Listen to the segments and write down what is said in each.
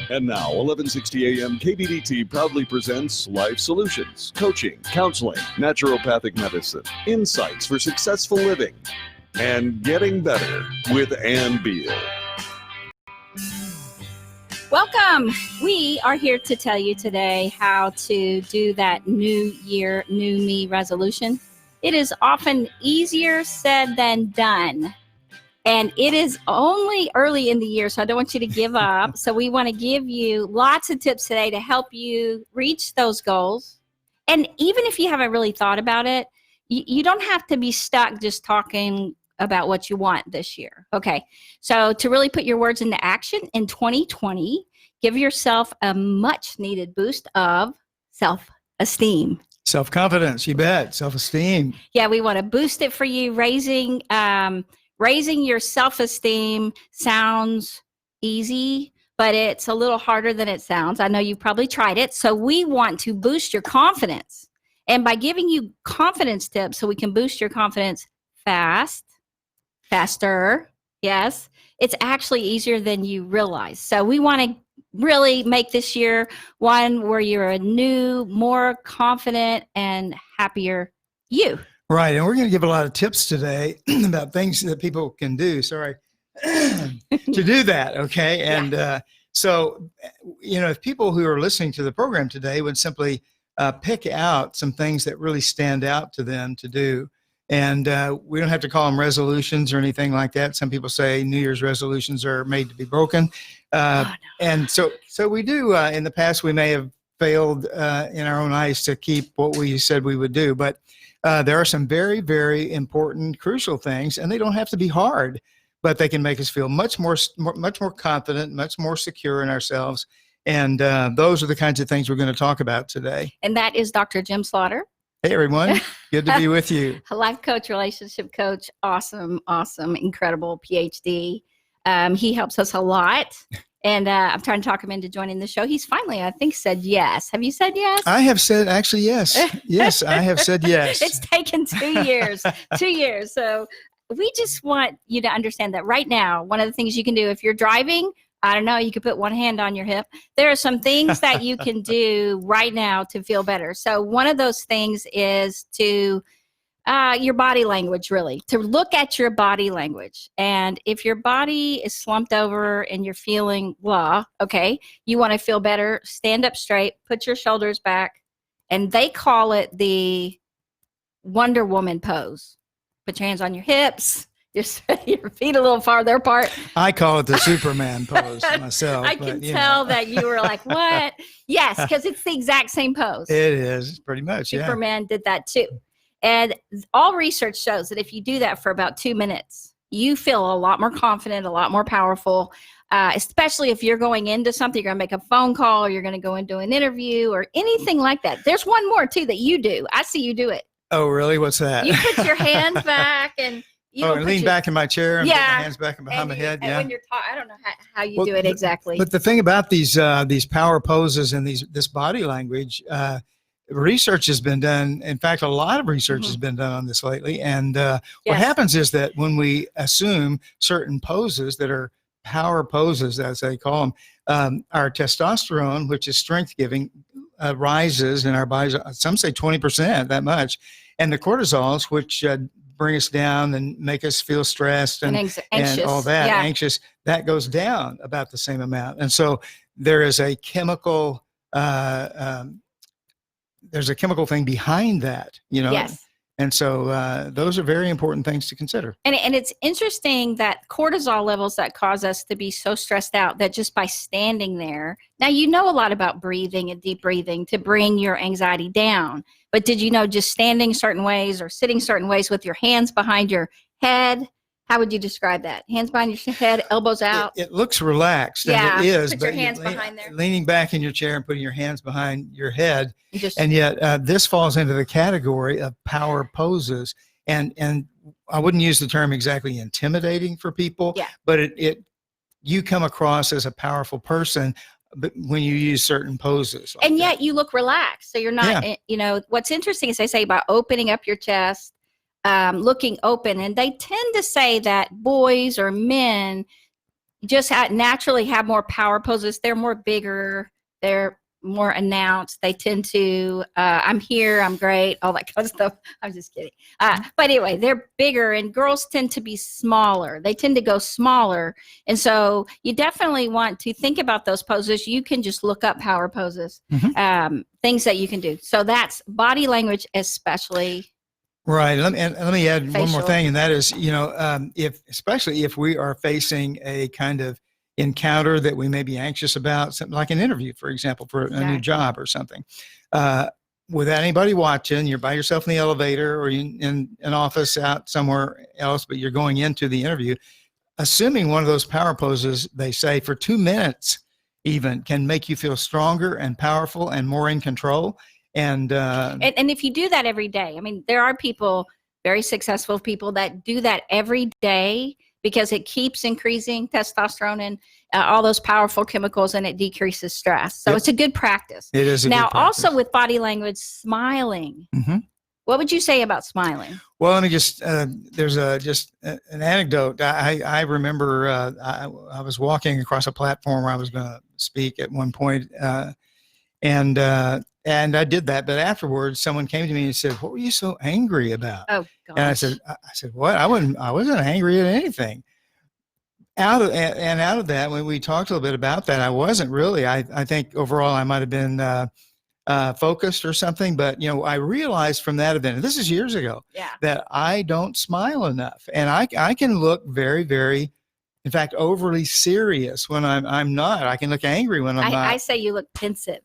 And now, 1160 AM KBDT proudly presents Life Solutions, coaching, counseling, naturopathic medicine, insights for successful living, and getting better with Beal. Welcome. We are here to tell you today how to do that New Year, New Me resolution. It is often easier said than done. And it is only early in the year, so I don't want you to give up. So we want to give you lots of tips today to help you reach those goals. And even if you haven't really thought about it, you don't have to be stuck just talking about what you want this year. Okay, so to really put your words into action in 2020, give yourself a much needed boost of self-esteem. Self-confidence, you bet. Self-esteem. Yeah, we want to boost it for you. Raising your self-esteem sounds easy, but it's a little harder than it sounds. I know you've probably tried it. So we want to boost your confidence. And by giving you confidence tips so we can boost your confidence faster, yes, it's actually easier than you realize. So we want to really make this year one where you're a new, more confident and happier you. Right. And we're going to give a lot of tips today about things that people can do, to do that. Okay. And so, if people who are listening to the program today would simply pick out some things that really stand out to them to do. And we don't have to call them resolutions or anything like that. Some people say New Year's resolutions are made to be broken. No. And so we do. In the past, we may have failed in our own eyes to keep what we said we would do. But there are some very, very important, crucial things, and they don't have to be hard, but they can make us feel much more confident, much more secure in ourselves. And those are the kinds of things we're going to talk about today. And that is Dr. Jim Slaughter. Hey, everyone. Good to be with you. A life coach, relationship coach. Awesome, incredible PhD. He helps us a lot. And I'm trying to talk him into joining the show. He's finally, I think, said yes. Have you said yes? I have said, actually, yes. Yes, I have said yes. It's taken 2 years. 2 years. So we just want you to understand that right now, one of the things you can do if you're driving, I don't know, you could put one hand on your hip. There are some things that you can do right now to feel better. So one of those things is to your body language, really, to look at your body language. And if your body is slumped over and you're feeling blah, okay, you want to feel better, stand up straight, put your shoulders back, and they call it the Wonder Woman pose. Put your hands on your hips, your feet a little farther apart. I call it the Superman pose myself. I can tell that you were like, what? Yes, because it's the exact same pose. It is, pretty much, Superman did that too. And all research shows that if you do that for about 2 minutes, you feel a lot more confident, a lot more powerful, especially if you're going into something, you're going to make a phone call or you're going to go into an interview or anything like that. There's one more, too, that you do. I see you do it. Oh, really? What's that? You put your hands back and you lean back in my chair and put my hands back behind my head. And when you're talking, I don't know how you do it exactly. But the thing about these power poses and this body language, research has been done. In fact, a lot of research has been done on this lately. And what happens is that when we assume certain poses that are power poses, as they call them, our testosterone, which is strength giving, rises in our bodies. Some say 20%, that much. And the cortisols, which bring us down and make us feel stressed and all that, anxious, that goes down about the same amount. And so there is a chemical there's a chemical thing behind that, Yes. And so those are very important things to consider. And it's interesting that cortisol levels that cause us to be so stressed out that just by standing there, now you know a lot about breathing and deep breathing to bring your anxiety down. But did you know just standing certain ways or sitting certain ways with your hands behind your head, how would you describe that? Hands behind your head, elbows out? It looks relaxed, and it is. Put your hands behind there. Leaning back in your chair and putting your hands behind your head. And yet this falls into the category of power poses. And I wouldn't use the term exactly intimidating for people, but you come across as a powerful person but when you use certain poses. And yet you look relaxed. So you're not, what's interesting is they say about opening up your chest, looking open. And they tend to say that boys or men just naturally have more power poses. They're more bigger. They're more announced. They tend to, I'm here, I'm great, all that kind of stuff. I'm just kidding. But anyway, they're bigger, and girls tend to be smaller. They tend to go smaller. And so you definitely want to think about those poses. You can just look up power poses, things that you can do. So that's body language, especially. Right. Let me add one more Facial. thing, and that is, especially if we are facing a kind of encounter that we may be anxious about, something like an interview, for example, for a new job or something, without anybody watching, you're by yourself in the elevator or in an office out somewhere else, but you're going into the interview, assuming one of those power poses, they say for 2 minutes even, can make you feel stronger and powerful and more in control. And if you do that every day, I mean, there are people, very successful people, that do that every day, because it keeps increasing testosterone and all those powerful chemicals, and it decreases stress. So it's a good practice. It is a now, good practice. also with body language, smiling. What would you say about smiling? Well, let me just, there's an anecdote. I remember I was walking across a platform where I was going to speak at one point, and I did that. But afterwards, someone came to me and said, "What were you so angry about?" Oh, gosh. And I said, "What? I wasn't angry at anything." Out of that, when we talked a little bit about that, I wasn't really. I think overall I might have been focused or something. But I realized from that event, and this is years ago, that I don't smile enough, and I can look very, very, in fact, overly serious when I'm not. I can look angry when I'm not. I say you look pensive.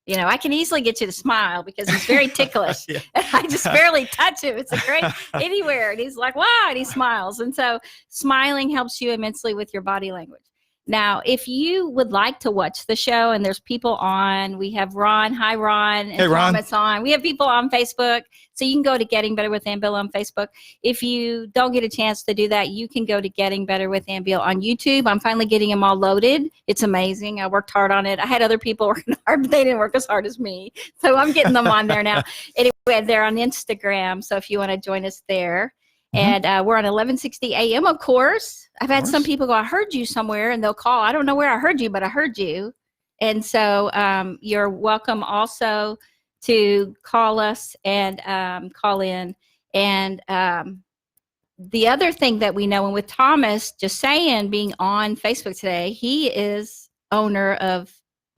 I can easily get you to smile because he's very ticklish. Yeah. I just barely touch him. It's a great anywhere. And he's like, wow, and he smiles. And so smiling helps you immensely with your body language. Now, if you would like to watch the show, and there's people on, we have Ron. Hi, Ron. And hey, Ron. Thomas on. We have people on Facebook. So you can go to Getting Better with Ann Beal on Facebook. If you don't get a chance to do that, you can go to Getting Better with Ann Beal on YouTube. I'm finally getting them all loaded. It's amazing. I worked hard on it. I had other people working hard, but they didn't work as hard as me. So I'm getting them on there now. Anyway, they're on Instagram. So if you want to join us there. And we're on 1160 AM, of course. I've had some people go, I heard you somewhere, and they'll call. I don't know where I heard you, but I heard you. And so you're welcome also to call us and call in. And the other thing that we know, and with Thomas, just saying, being on Facebook today, he is owner of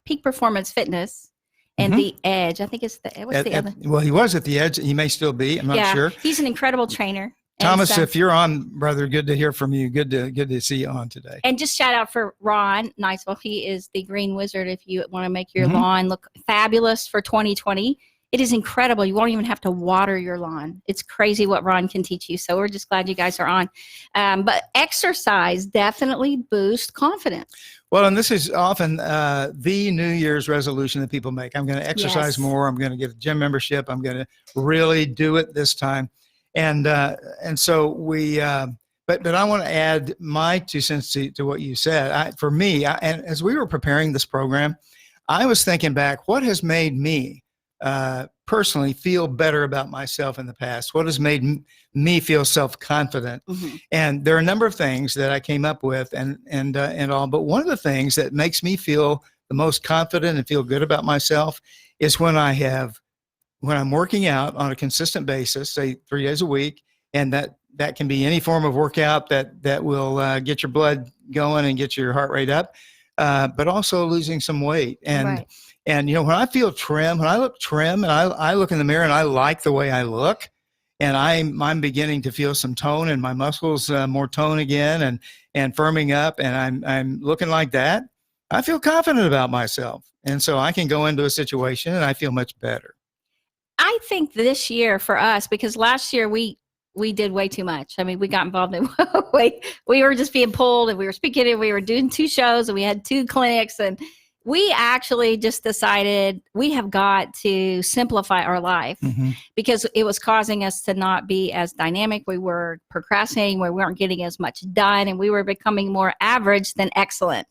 Peak Performance Fitness and The Edge. I think it's what's the other? Well, he was at The Edge. He may still be. I'm not sure. He's an incredible trainer. Thomas, if you're on, brother, good to hear from you. Good to see you on today. And just shout out for Ron Niceville. He is the Green Wizard. If you want to make your lawn look fabulous for 2020, it is incredible. You won't even have to water your lawn. It's crazy what Ron can teach you. So we're just glad you guys are on. But exercise definitely boosts confidence. Well, and this is often the New Year's resolution that people make. I'm going to exercise more. I'm going to get a gym membership. I'm going to really do it this time. And so we, but I want to add my 2 cents to what you said. For me, and as we were preparing this program, I was thinking back, what has made me personally feel better about myself in the past? What has made me feel self-confident? And there are a number of things that I came up with and all, but one of the things that makes me feel the most confident and feel good about myself is when I'm working out on a consistent basis, say 3 days a week, and that can be any form of workout that will get your blood going and get your heart rate up, but also losing some weight. And when I feel trim, when I look trim, and I look in the mirror and I like the way I look, and I'm beginning to feel some tone in my muscles, more tone again, and firming up, and I'm looking like that, I feel confident about myself, and so I can go into a situation and I feel much better. I think this year for us, because last year we did way too much. I mean, we got involved in we were just being pulled, and we were speaking, and we were doing 2 shows, and we had 2 clinics, and we actually just decided we have got to simplify our life because it was causing us to not be as dynamic. We were procrastinating, we weren't getting as much done, and we were becoming more average than excellent.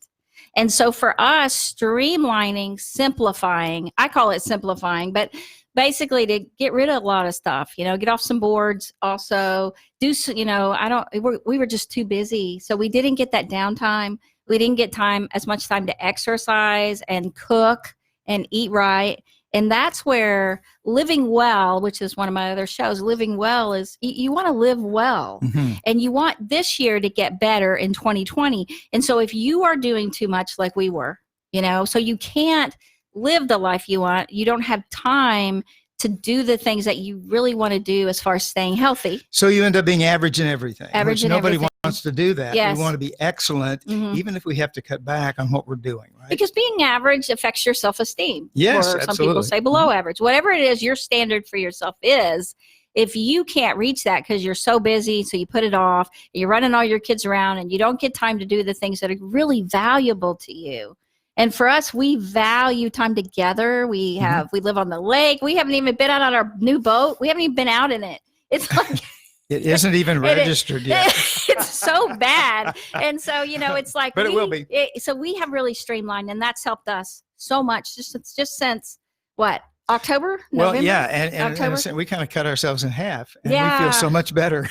And so for us, streamlining, simplifying, I call it simplifying, but basically to get rid of a lot of stuff, get off some boards, also do, we were just too busy. So we didn't get that downtime. We didn't get as much time to exercise and cook and eat right. And that's where living well, which is one of my other shows, living well is you want to live well. And you want this year to get better in 2020. And so if you are doing too much like we were, so you can't live the life you want, you don't have time to do the things that you really want to do as far as staying healthy. So you end up being average in everything. Average in nobody everything. wants to do that. Yes. We want to be excellent, even if we have to cut back on what we're doing, right? Because being average affects your self-esteem. Yes, or absolutely. some people say below average. Whatever it is, your standard for yourself is, if you can't reach that because you're so busy, so you put it off, you're running all your kids around, and you don't get time to do the things that are really valuable to you. And for us, we value time together. We live on the lake. We haven't even been out on our new boat. We haven't even been out in it. It's like it isn't even registered yet. It's so bad. And so, it's like, but it will be. So we have really streamlined, and that's helped us so much. Just since what? October? Well, November? yeah. And we kind of cut ourselves in half, and Yeah. we feel so much better.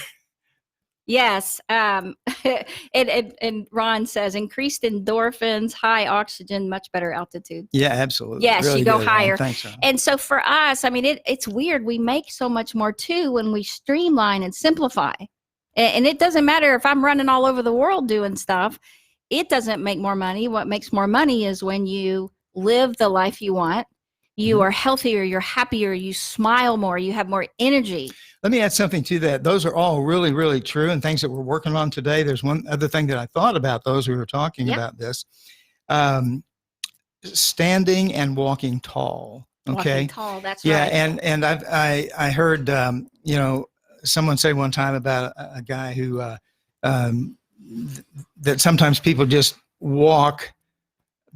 Yes. And Ron says increased endorphins, high oxygen, much better altitude. Yeah, absolutely. Yes, really you go good. higher. Thanks, Ron. And so for us, I mean, it's weird. We make so much more too when we streamline and simplify. And it doesn't matter if I'm running all over the world doing stuff. It doesn't make more money. What makes more money is when you live the life you want. You are healthier, you're happier, you smile more, you have more energy. Let me add something to that. Those are all really, really true and things that we're working on today. There's one other thing that I thought about those we were talking about this. Standing and walking tall. Okay. Walking tall, that's yeah, right. and I heard someone say one time about a guy who that sometimes people just walk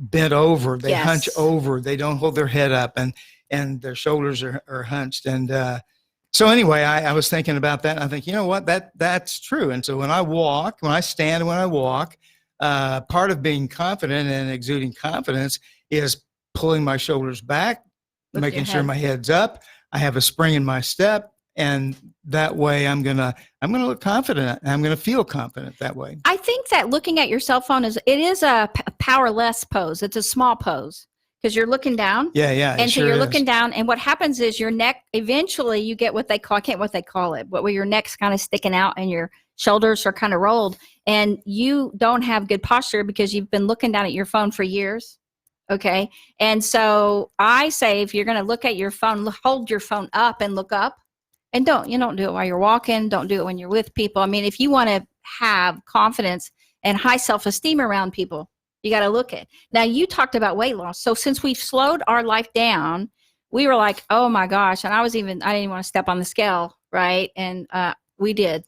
bent over, they hunch over, they don't hold their head up, and their shoulders are hunched. And so anyway, I was thinking about that, and I think, you know what, that's true. And so when I stand and when I walk, part of being confident and exuding confidence is pulling my shoulders back, making sure my head's up, I have a spring in my step, and that way I'm gonna look confident. I'm gonna feel confident that way. I think that looking at your cell phone is a powerless pose. It's a small pose because you're looking down. Yeah. And so you're looking down, and what happens is your neck, eventually you get what they call, where your neck's kind of sticking out and your shoulders are kind of rolled, and you don't have good posture because you've been looking down at your phone for years. Okay. And so I say, if you're going to look at your phone, hold your phone up and look up. And don't do it while you're walking. Don't do it when you're with people. I mean, if you want to have confidence and high self-esteem around people, you got to look at. Now, you talked about weight loss. So since we've slowed our life down, we were like, oh my gosh. And I didn't even want to step on the scale. Right. And we did.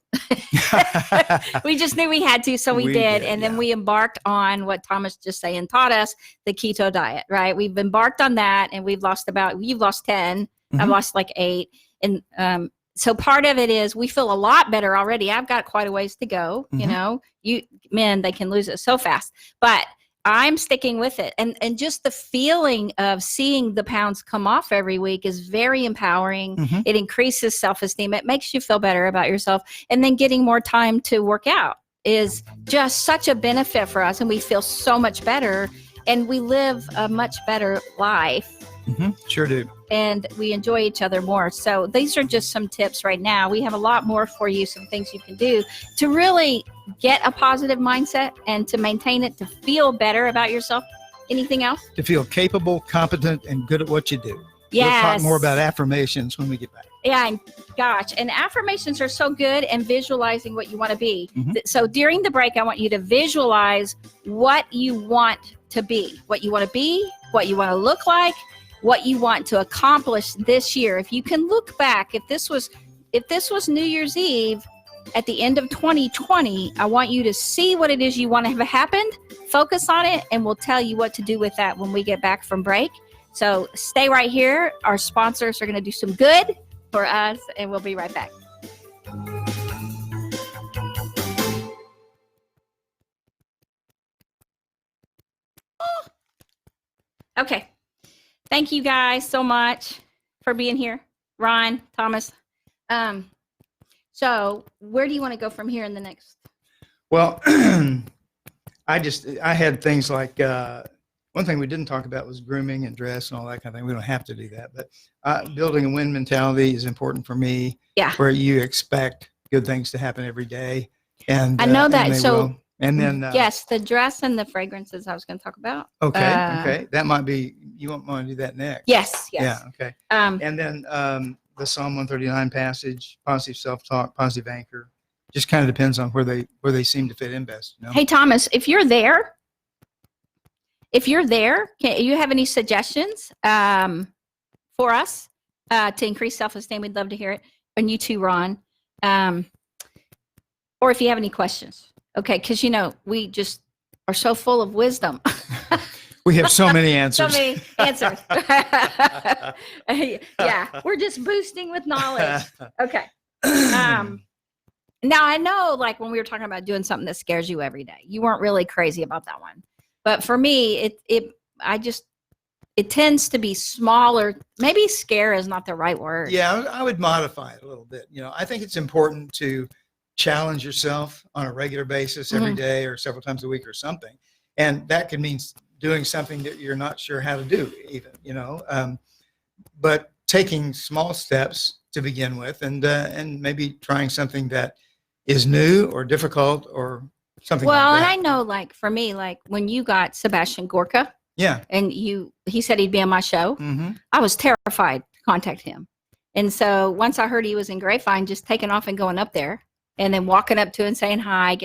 We just knew we had to. So we did. And then we embarked on what Thomas just taught us, the keto diet. Right. We've embarked on that, and you've lost 10. I've lost like 8. And so part of it is we feel a lot better already. I've got quite a ways to go. They can lose it so fast, but I'm sticking with it. And just the feeling of seeing the pounds come off every week is very empowering. It increases self-esteem. It makes you feel better about yourself. And then getting more time to work out is just such a benefit for us. And we feel so much better, and we live a much better life. Sure do. And we enjoy each other more. So these are just some tips right now. We have a lot more for you, some things you can do to really get a positive mindset and to maintain it, to feel better about yourself. Anything else? To feel capable, competent, and good at what you do. Yes. We'll talk more about affirmations when we get back. Yeah, and gosh, and affirmations are so good, and visualizing what you want to be. So during the break, I want you to visualize what you want to be, what you want to be, what you want to look like, what you want to accomplish this year. If you can look back, if this was New Year's Eve at the end of 2020, I want you to see what it is you want to have happened, focus on it, and we'll tell you what to do with that when we get back from break. So stay right here. Our sponsors are going to do some good for us, and we'll be right back. Okay. Thank you guys so much for being here. Ron, Thomas. So where do you want to go from here in the next? Well, I had things like, one thing we didn't talk about was grooming and dress and all that kind of thing. We don't have to do that, but building a win mentality is important for me. Yeah. Where you expect good things to happen every day. And I know and that. they So will. And then, yes, the dress and the fragrances I was going to talk about. okay. That might be, you won't want to do that next. Yes. Yeah. Okay. And then, the Psalm 139 passage, positive self-talk, positive anchor, just kind of depends on where they seem to fit in best. You know? Hey, Thomas, if you're there, can you have any suggestions for us to increase self-esteem? We'd love to hear it. And you too, Ron. Or if you have any questions. Okay, because we just are so full of wisdom. We have so many answers. So many answers. Yeah, we're just boosting with knowledge. Okay. Now I know, like when we were talking about doing something that scares you every day, you weren't really crazy about that one. But for me, it tends to be smaller. Maybe scare is not the right word. Yeah, I would modify it a little bit. I think it's important to challenge yourself on a regular basis every day or several times a week or something. And that could mean doing something that you're not sure how to do even, but taking small steps to begin with and maybe trying something that is new or difficult or something like and that. I know, like for me, like when you got Sebastian Gorka, yeah, and he said he'd be on my show, I was terrified to contact him. And so once I heard he was in Grapevine, just taking off and going up there and then walking up to and saying hi,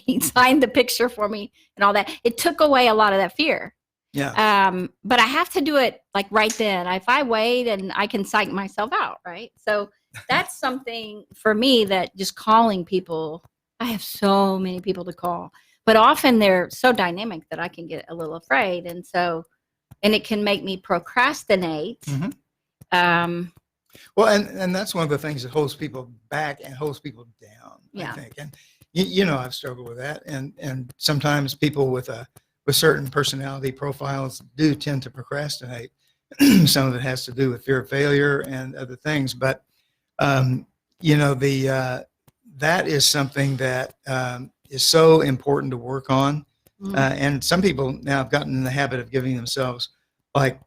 he signed the picture for me and all that. It took away a lot of that fear. Yeah. But I have to do it like right then. If I wait, and I can psych myself out, right? So that's something for me, that just calling people, I have so many people to call, but often they're so dynamic that I can get a little afraid. And it can make me procrastinate. Well, and that's one of the things that holds people back and holds people down, Yeah. I think. And I've struggled with that. And sometimes people with certain personality profiles do tend to procrastinate. Some of it has to do with fear of failure and other things. But that is something that is so important to work on. And some people now have gotten in the habit of giving themselves like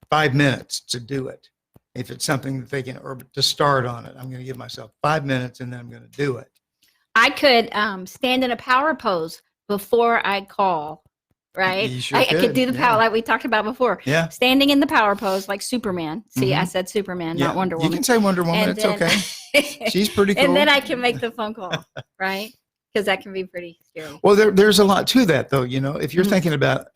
5 minutes to do it. If it's something that they can, or to start on it, I'm going to give myself 5 minutes and then I'm going to do it. I could stand in a power pose before I call, right? You sure I could do the power like we talked about before. Yeah. Standing in the power pose like Superman. See, I said Superman, not Wonder Woman. You can say Wonder Woman. And it's then, okay. She's pretty cool. And then I can make the phone call, right? Because that can be pretty scary. Well, there's a lot to that, though. If you're thinking about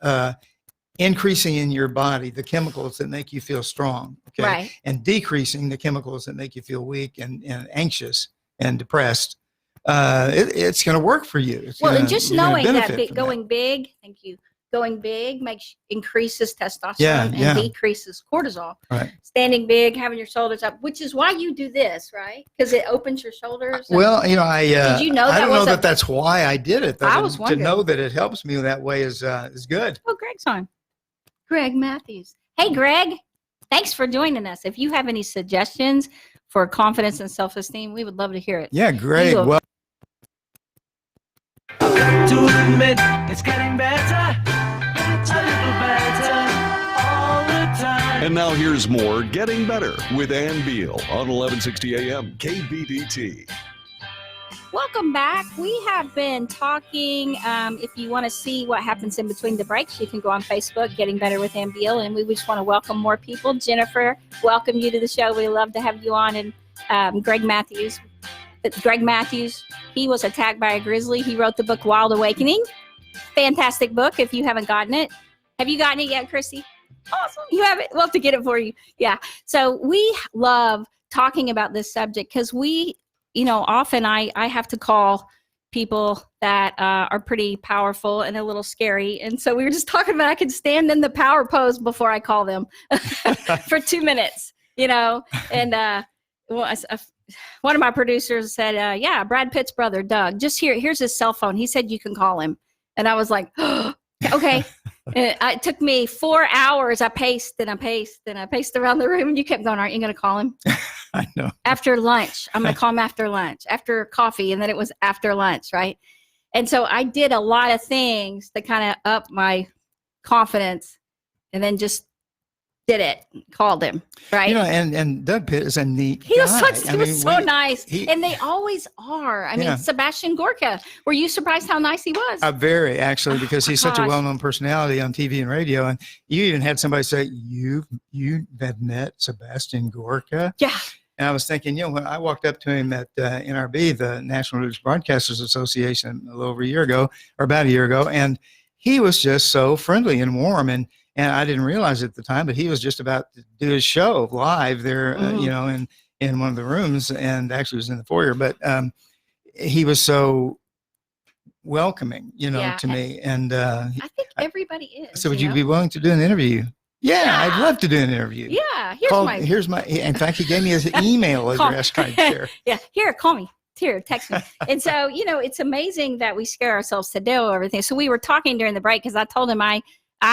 increasing in your body the chemicals that make you feel strong, okay, right, and decreasing the chemicals that make you feel weak and anxious and depressed, it's going to work for you. And just knowing that going big, going big increases testosterone and decreases cortisol. Right. Standing big, having your shoulders up, which is why you do this, right? Because it opens your shoulders. Well, did you know I don't know that that's why I did it. I was wondering. To know that it helps me that way is good. Oh, Greg's on. Greg Matthews. Hey, Greg. Thanks for joining us. If you have any suggestions for confidence and self-esteem, we would love to hear it. Yeah, Greg. Well, to admit it's getting better, a little better all the time. And now here's more Getting Better with Ann Beal on 1160 AM KBDT. Welcome back. We have been talking. If you want to see what happens in between the breaks, you can go on Facebook, Getting Better with Ann Beal, and we just want to welcome more people. Jennifer, welcome you to the show. We love to have you on. And Greg Matthews, he was attacked by a grizzly. He wrote the book Wild Awakening. Fantastic book if you haven't gotten it. Have you gotten it yet, Christy? Awesome. You have it. We'll have to get it for you. Yeah. So we love talking about this subject because often I have to call people that are pretty powerful and a little scary. And so we were just talking about I could stand in the power pose before I call them for 2 minutes, and one of my producers said, Brad Pitt's brother, Doug, just here's his cell phone. He said you can call him. And I was like, oh, okay. And it took me 4 hours. I paced and I paced and I paced around the room. And you kept going, aren't you going to call him? I know. After lunch. I'm going to call him after lunch, after coffee. And then it was after lunch, right? And so I did a lot of things to kind of up my confidence, and then just did it, called him, right? And Doug Pitt is a neat He was guy. so, he was so nice. he- And they always are. I Yeah. mean, Sebastian Gorka, were you surprised how nice he was? Very, actually, because he's such a gosh. well-known personality on TV and radio. And you even had somebody say, you have met Sebastian Gorka? Yeah. And I was thinking, when I walked up to him at NRB, the National News Broadcasters Association, a little over a year ago, or about a year ago, and he was just so friendly and warm. And I didn't realize it at the time, but he was just about to do his show live there, in one of the rooms, and actually was in the foyer. But he was so welcoming, to me. And I think everybody is. so would you be willing to do an interview? Yeah, I'd love to do an interview. Yeah, here's my. In fact, he gave me his email address right there. Yeah, here, call me. Here, text me. And so, it's amazing that we scare ourselves to do everything. So we were talking during the break because I told him I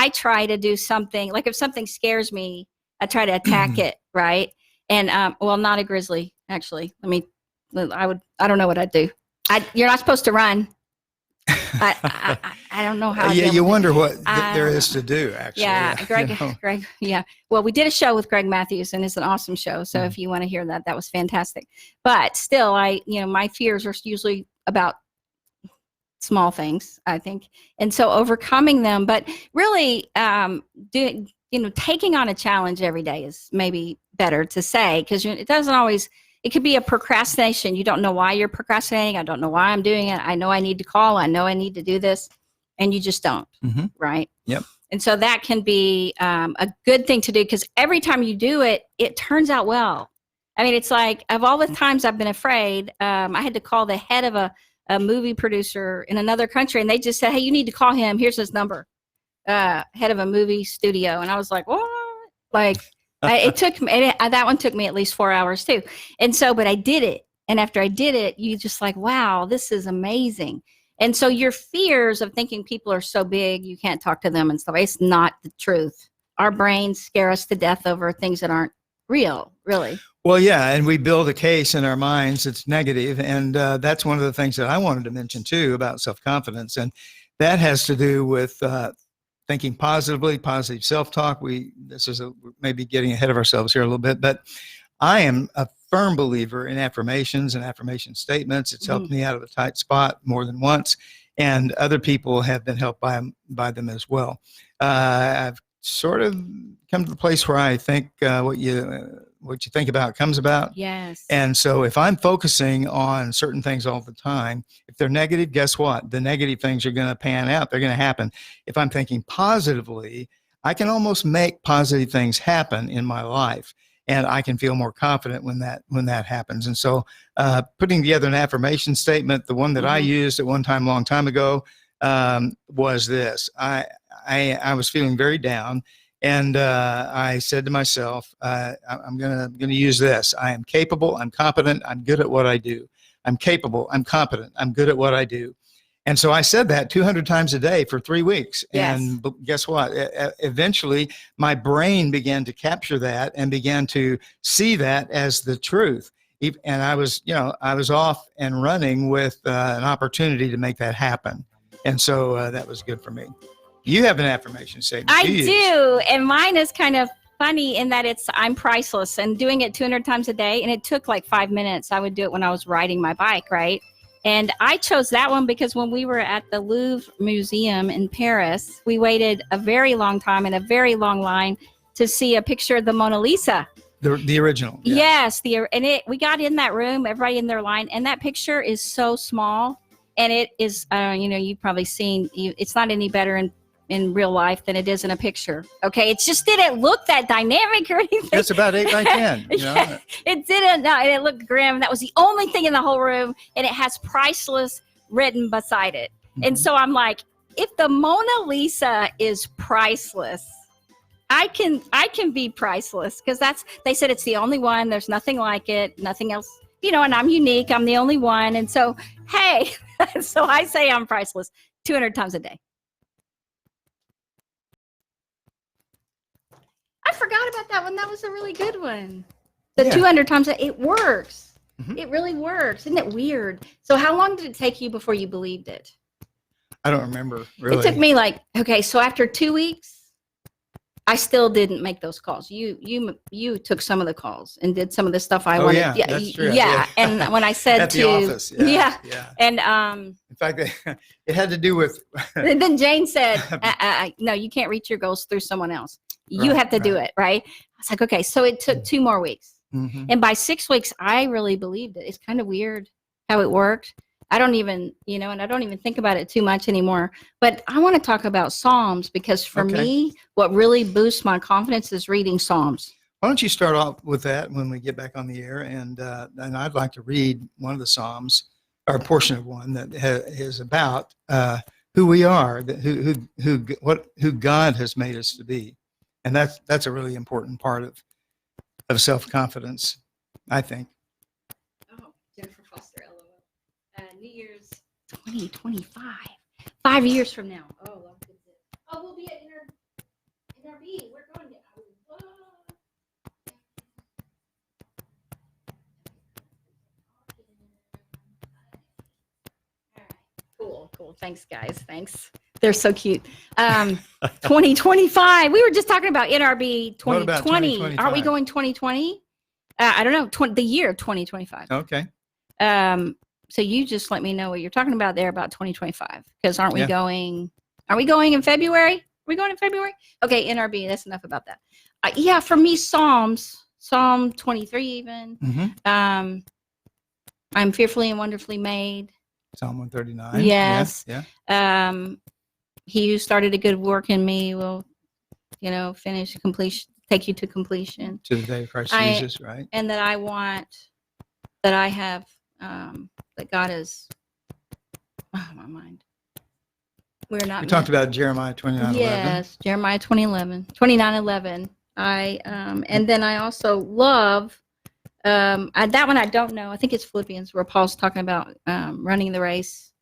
try to do something, like if something scares me, I try to attack it, right? And not a grizzly, actually. I don't know what I'd do. You're not supposed to run. I don't know how. Yeah, you wonder what there is to do, actually. Yeah, Greg. Yeah. Well, we did a show with Greg Matthews, and it's an awesome show. So if you want to hear that, that was fantastic. But still, my fears are usually about small things, I think, and so overcoming them. But really, taking on a challenge every day is maybe better to say, because it doesn't always. It could be a procrastination. You don't know why you're procrastinating. I don't know why I'm doing it. I know I need to call. I know I need to do this. And you just don't, right? Yep. And so that can be a good thing to do, because every time you do it, it turns out well. I mean, it's like, of all the times I've been afraid, I had to call the head of a movie producer in another country, and they just said, hey, you need to call him. Here's his number, head of a movie studio. And I was like, what? Like, it took me, that one took me at least 4 hours too. And so, but I did it. And after I did it, you just like, wow, this is amazing. And so your fears of thinking people are so big, you can't talk to them and stuff, it's not the truth. Our brains scare us to death over things that aren't real, really. Well, yeah. And we build a case in our minds that's negative. And that's one of the things that I wanted to mention too about self-confidence. And that has to do with thinking positively, positive self-talk. This is maybe getting ahead of ourselves here a little bit, but I am a firm believer in affirmations and affirmation statements. It's helped me out of a tight spot more than once, and other people have been helped by them as well. I've sort of come to the place where I think what you think about comes about. Yes. And so if I'm focusing on certain things all the time, if they're negative, guess what? The negative things are going to pan out. They're going to happen. If I'm thinking positively, I can almost make positive things happen in my life. And I can feel more confident when that happens. And so putting together an affirmation statement, the one that I used at one time, a long time ago, was this. I was feeling very down. And I said to myself, I'm gonna use this. I am capable. I'm competent. I'm good at what I do. I'm capable. I'm competent. I'm good at what I do. And so I said that 200 times a day for 3 weeks. Yes. And guess what? Eventually, my brain began to capture that and began to see that as the truth. And I was off and running with an opportunity to make that happen. And so that was good for me. You have an affirmation statement. I do. And mine is kind of funny in that I'm priceless, and doing it 200 times a day. And it took like 5 minutes. I would do it when I was riding my bike, right? And I chose that one because when we were at the Louvre Museum in Paris, we waited a very long time in a very long line to see a picture of the Mona Lisa. The original. Yeah. Yes. We got in that room, everybody in their line, and that picture is so small. And it is, you've probably seen, it's not any better in real life than it is in a picture. Okay. It just didn't look that dynamic or anything. It's about 8 by 10. Yeah, it didn't. No, and it looked grim. That was the only thing in the whole room. And it has priceless written beside it. And so I'm like, if the Mona Lisa is priceless, I can be priceless, because they said it's the only one. There's nothing like it, nothing else, and I'm unique. I'm the only one. And so, hey, so I say I'm priceless 200 times a day. I forgot about that one. That was a really good one. The 200 times, it works. It really works. Isn't it weird? So how long did it take you before you believed it? I don't remember really. It took me like, okay, so after 2 weeks, I still didn't make those calls. You took some of the calls and did some of the stuff I wanted. Yeah, that's true. Yeah, and when I said At to the office. yeah, Yeah. and In fact, it had to do with. and then Jane said, "No, you can't reach your goals through someone else. You Right, have to do right. it, right?" I was like, "Okay." So it took 2 more weeks, Mhm. and by 6 weeks, I really believed it. It's kind of weird how it worked. I don't even, and I don't even think about it too much anymore. But I want to talk about Psalms because for Okay. me, what really boosts my confidence is reading Psalms. Why don't you start off with that when we get back on the air? And I'd like to read one of the Psalms, or a portion of one that is about who we are, who God has made us to be, and that's a really important part of self-confidence, I think. Oh, Jennifer Foster, LOL. New Year's 2025. 5 years from now. Oh, love this. Oh, we'll be at NRB. We're going to. Cool. Thanks, guys. Thanks. They're so cute. 2025. We were just talking about NRB 2020. What about 2025? Aren't we going 2020? I don't know. The year 2025. Okay. So you just let me know what you're talking about there about 2025. Because aren't we Yeah. going in February? Are we going in February? Okay, NRB. That's enough about that. Yeah, for me, Psalm 23 even. Mm-hmm. I'm fearfully and wonderfully made. Psalm 139. Yes. Yeah. He who started a good work in me will, take you to completion. To the day of Christ Jesus, right? And that that God is, my mind. We're not. We talked about Jeremiah 29:11. Yes, Jeremiah 29:11. And then I also love, that one I don't know. I think it's Philippians where Paul's talking about running the race.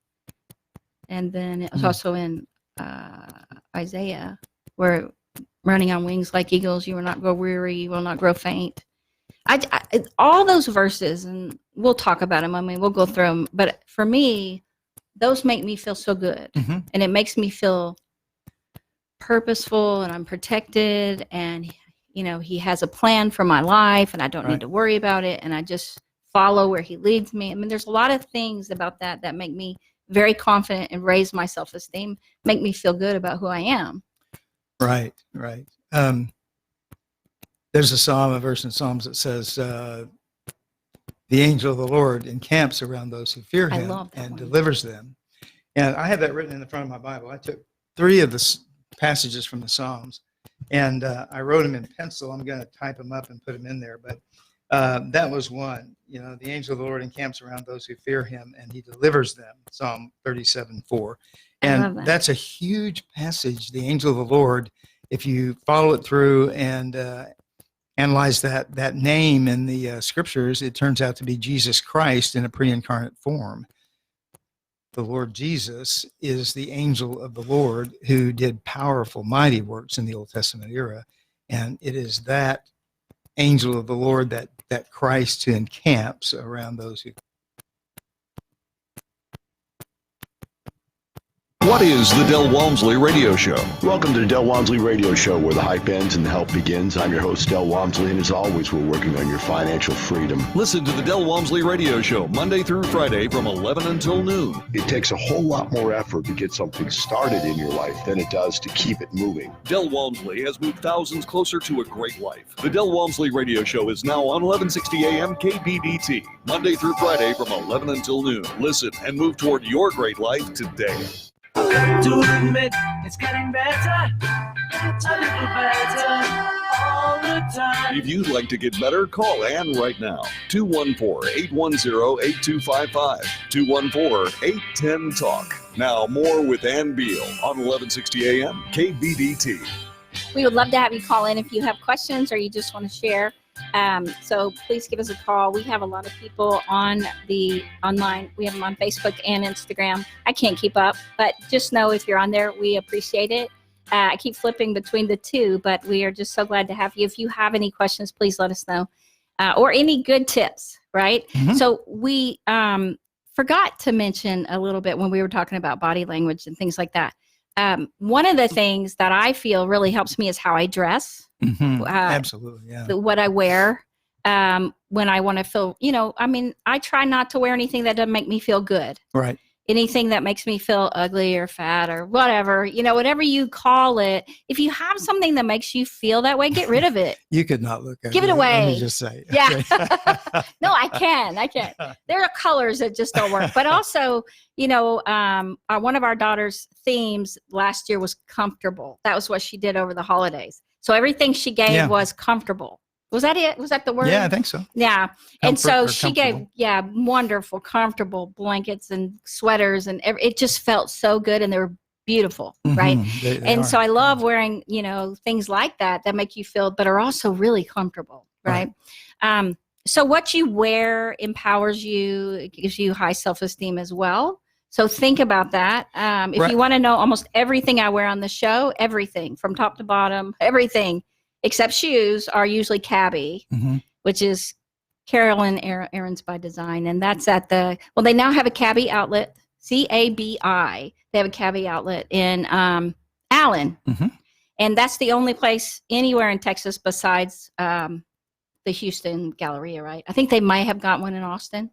And then it was also in Isaiah where running on wings like eagles, you will not grow weary, you will not grow faint. All those verses, and we'll talk about them. I mean, we'll go through them. But for me, those make me feel so good. Mm-hmm. And it makes me feel purposeful and I'm protected. And, he has a plan for my life and I don't need to worry about it. And I just follow where he leads me. I mean, there's a lot of things about that make me very confident and raise my self-esteem, make me feel good about who I am. Right. There's a verse in Psalms that says, the angel of the Lord encamps around those who fear him and delivers them. And I have that written in the front of my Bible. I took 3 of the passages from the Psalms and I wrote them in pencil. I'm going to type them up and put them in there. But that was one. The angel of the Lord encamps around those who fear him and he delivers them. Psalm 37:4. And that's a huge passage, the angel of the Lord. If you follow it through and analyze that name in the scriptures, it turns out to be Jesus Christ in a pre-incarnate form. The Lord Jesus is the angel of the Lord who did powerful, mighty works in the Old Testament era. And it is that angel of the Lord that Christ who encamps around those who. What is the Del Walmsley Radio Show? Welcome to the Del Walmsley Radio Show, where the hype ends and the help begins. I'm your host, Del Walmsley, and as always, we're working on your financial freedom. Listen to the Del Walmsley Radio Show Monday through Friday from 11 until noon. It takes a whole lot more effort to get something started in your life than it does to keep it moving. Del Walmsley has moved thousands closer to a great life. The Del Walmsley Radio Show is now on 1160 AM KBDT, Monday through Friday from 11 until noon. Listen and move toward your great life today. To admit it's getting better, a little better all the time. If you'd like to get better, call Ann right now. 214-810-8255. 214-810-TALK. Now more with Ann Beal on 1160 AM KBDT. We would love to have you call in if you have questions or you just want to share. So please give us a call. We have a lot of people on the online. We have them on Facebook and Instagram. I can't keep up, but just know if you're on there, we appreciate it. I keep flipping between the two, but we are just so glad to have you. If you have any questions, please let us know, or any good tips, right? Mm-hmm. So we, forgot to mention a little bit when we were talking about body language and things like that. One of the things that I feel really helps me is how I dress, Absolutely. Yeah. what I wear. When I want to feel, I try not to wear anything that doesn't make me feel good. Right. Anything that makes me feel ugly or fat or whatever, whatever you call it. If you have something that makes you feel that way, get rid of it. You could not look at Give it away. Let me just say. Yeah. Okay. No, I can. There are colors that just don't work. But also, one of our daughter's themes last year was comfortable. That was what she did over the holidays. So everything she gave was comfortable. Was that it? Was that the word? Yeah, I think so. Yeah. And so she comfortable. gave, wonderful, comfortable blankets and sweaters. And it just felt so good. And they were beautiful. Right. They are. So I love wearing, things like that make you feel, but are also really comfortable. Right. So what you wear empowers you, it gives you high self-esteem as well. So think about that. If you want to know almost everything I wear on the show, everything from top to bottom, everything except shoes are usually Cabby, which is Carolyn Aaron's by Design. And that's at they now have a Cabby outlet, CABI. They have a Cabby outlet in Allen. And that's the only place anywhere in Texas besides the Houston Galleria, right? I think they might have got one in Austin.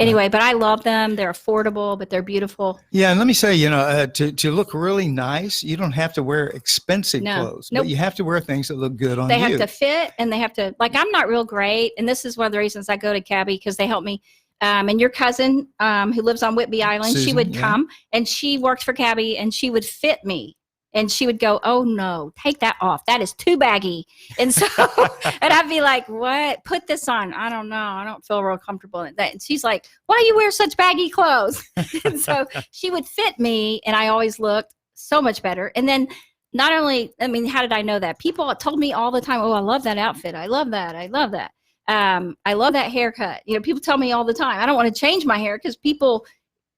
Anyway, but I love them. They're affordable, but they're beautiful. Yeah, and let me say, to look really nice, you don't have to wear expensive clothes, but you have to wear things that look good on you. They have to fit, and they have to, I'm not real great, and this is one of the reasons I go to Cabby, because they help me. And your cousin, who lives on Whitby Island, Susan, she would come, and she worked for Cabby, and she would fit me. And she would go, "Oh no, take that off. That is too baggy." And so, and I'd be like, "What? Put this on." I don't know. I don't feel real comfortable in that. And she's like, "Why do you wear such baggy clothes?" And so she would fit me, and I always looked so much better. And then not only, how did I know that? People told me all the time, "Oh, I love that outfit. I love that. I love that. I love that haircut." People tell me all the time. I don't want to change my hair because people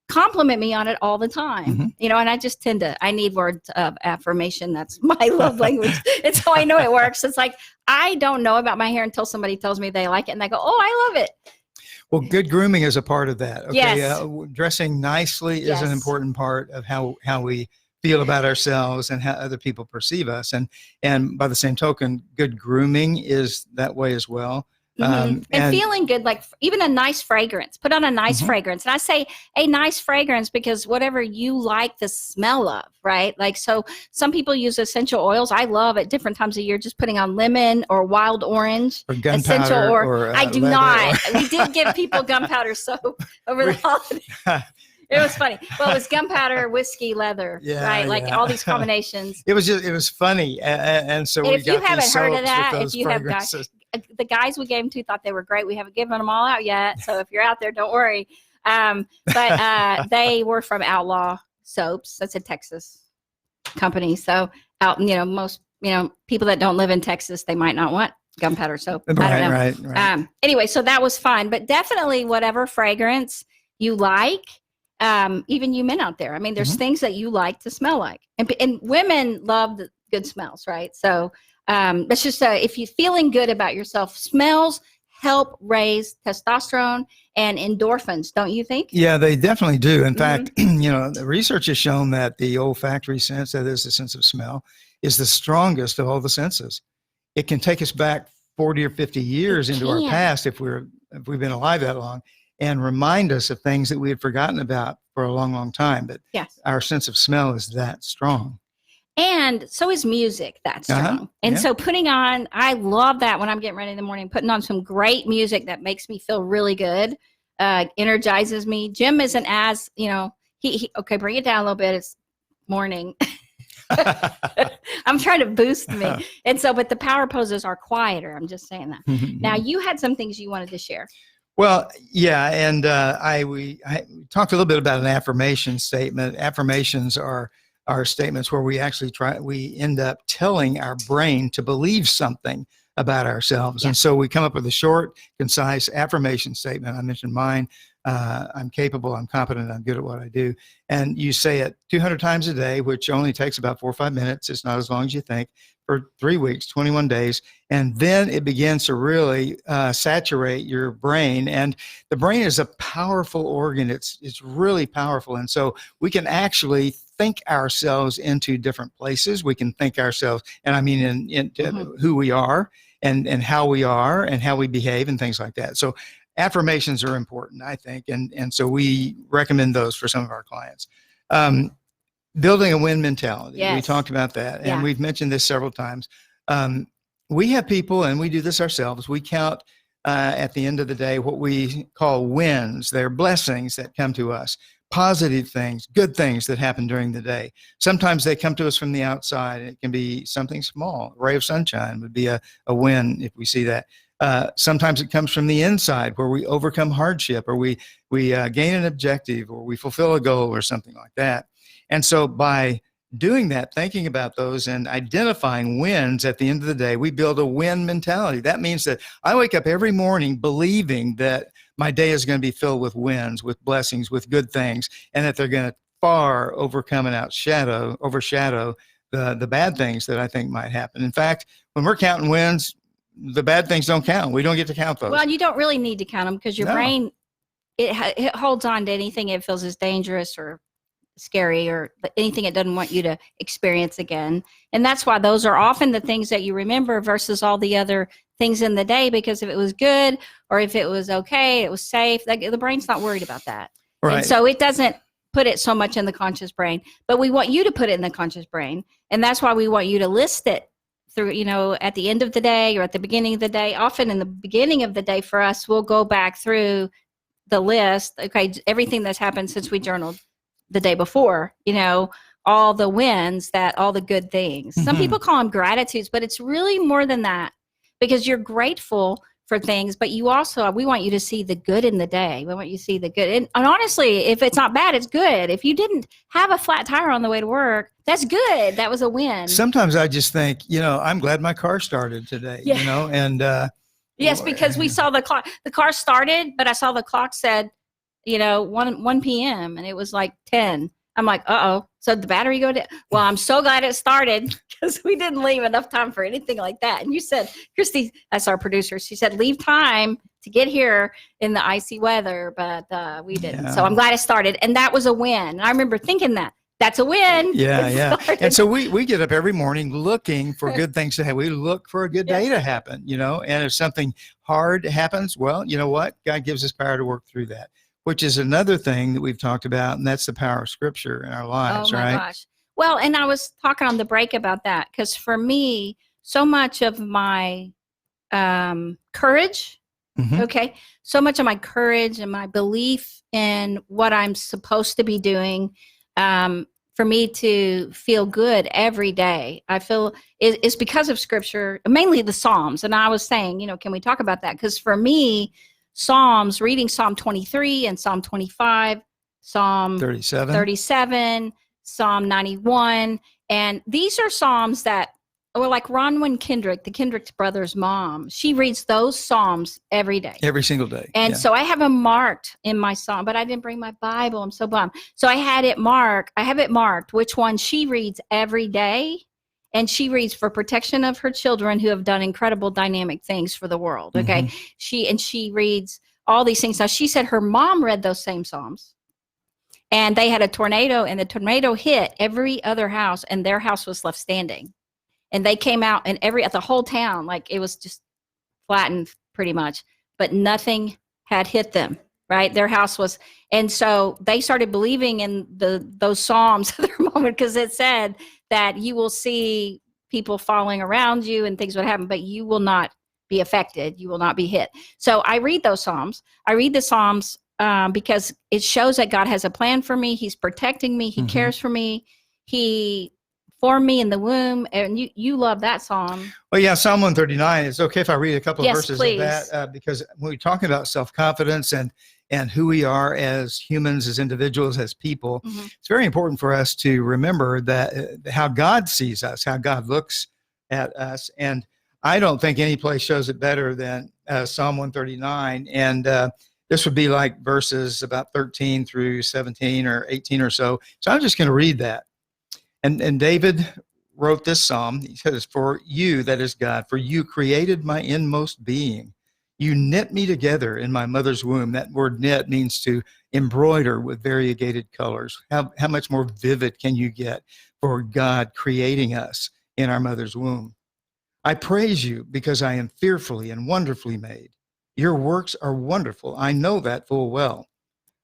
compliment me on it all the time, and I just I need words of affirmation. That's my love language. It's how I know it works. It's like, I don't know about my hair until somebody tells me they like it, and they go, "Oh, I love it." Well, good grooming is a part of that. Okay. Yes. Dressing nicely is an important part of how we feel about ourselves and how other people perceive us. And by the same token, good grooming is that way as well. And feeling good, like even a nice fragrance, put on a nice fragrance. And I say a nice fragrance because whatever you like the smell of, right? Like, so some people use essential oils. I love at different times of year, just putting on lemon or wild orange, or gunpowder, or I do not. We did give people gunpowder soap over the holidays. It was funny. Well, it was gunpowder, whiskey, leather, right? Like all these combinations. It was funny. And so if you haven't heard of that, if you have guys, the guys we gave them to thought they were great. We haven't given them all out yet. So if you're out there, don't worry. But they were from Outlaw Soaps. That's a Texas company. So most, people that don't live in Texas, they might not want gunpowder soap. I don't know. Right. Anyway, so that was fun, but definitely whatever fragrance you like. Even you men out there. There's things that you like to smell like, and women love the good smells, right? So that's just if you're feeling good about yourself, smells help raise testosterone and endorphins, don't you think? Yeah, they definitely do. In fact, the research has shown that the olfactory sense, that is the sense of smell, is the strongest of all the senses. It can take us back 40 or 50 years into our past if we've been alive that long, and remind us of things that we had forgotten about for a long, long time. But our sense of smell is that strong. And so is music that strong. And so putting on, I love that when I'm getting ready in the morning, putting on some great music that makes me feel really good, energizes me. Jim isn't as, he okay, bring it down a little bit. It's morning. I'm trying to boost me. And so, but the power poses are quieter. I'm just saying that. Now, you had some things you wanted to share. Well, yeah, and I talked a little bit about an affirmation statement. Affirmations are statements where we actually we end up telling our brain to believe something about ourselves. And so we come up with a short, concise affirmation statement. I mentioned mine. I'm capable, I'm competent, I'm good at what I do. And you say it 200 times a day, which only takes about 4 or 5 minutes. It's not as long as you think, for 3 weeks, 21 days. And then it begins to really saturate your brain. And the brain is a powerful organ. It's really powerful. And so we can actually think ourselves into different places. We can think ourselves, and I mean into who we are and how we are and how we behave and things like that. So affirmations are important, I think. And so we recommend those for some of our clients. Building a win mentality. Yes. We talked about that. And Yeah. we've mentioned this several times. We have people, and we do this ourselves. We count at the end of the day what we call wins. They're blessings that come to us, positive things, good things that happen during the day. Sometimes they come to us from the outside. It can be something small. A ray of sunshine would be a win if we see that. Sometimes it comes from the inside, where we overcome hardship, or we gain an objective, or we fulfill a goal, or something like that. And so by doing that, thinking about those and identifying wins at the end of the day, we build a win mentality. That means that I wake up every morning believing that my day is going to be filled with wins, with blessings, with good things, and that they're going to far overcome and overshadow the bad things that I think might happen. In fact, when we're counting wins, the bad things don't count. We don't get to count those. Well, you don't really need to count them, because your brain, it holds on to anything it feels is dangerous or scary or anything it doesn't want you to experience again. And that's why those are often the things that you remember versus all the other things in the day, because if it was good or if it was okay, it was safe, the brain's not worried about that. Right. And so it doesn't put it so much in the conscious brain, but we want you to put it in the conscious brain. And that's why we want you to list it through, at the end of the day or at the beginning of the day. Often in the beginning of the day for us, we'll go back through the list. Okay, everything that's happened since we journaled the day before, all the wins, all the good things. Some people call them gratitudes, but it's really more than that, because you're grateful for things, but we want you to see the good in the day. We want you to see the good. And honestly, if it's not bad, it's good. If you didn't have a flat tire on the way to work, that's good. That was a win. Sometimes I just think, I'm glad my car started today, and yes, because we saw the clock. The car started, but I saw the clock said, 1 p.m. and it was like 10. I'm like, uh-oh. So the battery go down. Well, I'm so glad it started, because we didn't leave enough time for anything like that. And you said, Christy, that's our producer, she said, leave time to get here in the icy weather, but we didn't. Yeah. So I'm glad it started. And that was a win. And I remember thinking that's a win. Yeah. And so we get up every morning looking for good things to happen. We look for a good day to happen, and if something hard happens, well, you know what? God gives us power to work through that, which is another thing that we've talked about, and that's the power of Scripture in our lives, oh my right? Gosh. Well, and I was talking on the break about that, because for me, so much of my courage, so much of my courage and my belief in what I'm supposed to be doing, for me to feel good every day, I feel is because of Scripture, mainly the Psalms. And I was saying, can we talk about that? Because for me, Psalms, reading Psalm 23 and Psalm 25, Psalm 37, Psalm 91. And these are Psalms that, like Ronwyn Kendrick, the Kendrick brothers' mom, she reads those Psalms every day. Every single day. And so I have them marked in my Psalm, but I didn't bring my Bible. I'm so bummed. So I have it marked which one she reads every day. And she reads for protection of her children who have done incredible dynamic things for the world. Okay. She reads all these things. Now, she said her mom read those same Psalms, and they had a tornado, and the tornado hit every other house, and their house was left standing. And they came out, and at the whole town, like it was just flattened pretty much, but nothing had hit them. Right. Their house was. And so they started believing in those Psalms at their moment, because it said that you will see people falling around you and things would happen, but you will not be affected. You will not be hit. So I read those Psalms. I read the Psalms because it shows that God has a plan for me. He's protecting me. He cares for me. He formed me in the womb. And you love that Psalm. Well, yeah, Psalm 139. It's okay if I read a couple of Yes, verses please. of that, because when we're talking about self-confidence and who we are as humans, as individuals, as people, it's very important for us to remember that how God sees us, how God looks at us. And I don't think any place shows it better than Psalm 139. And this would be like verses about 13 through 17 or 18 or so. So I'm just going to read that. And David wrote this psalm. He says, "For you, that is God, for you created my inmost being. You knit me together in my mother's womb." That word knit means to embroider with variegated colors. How much more vivid can you get for God creating us in our mother's womb? "I praise you because I am fearfully and wonderfully made. Your works are wonderful. I know that full well.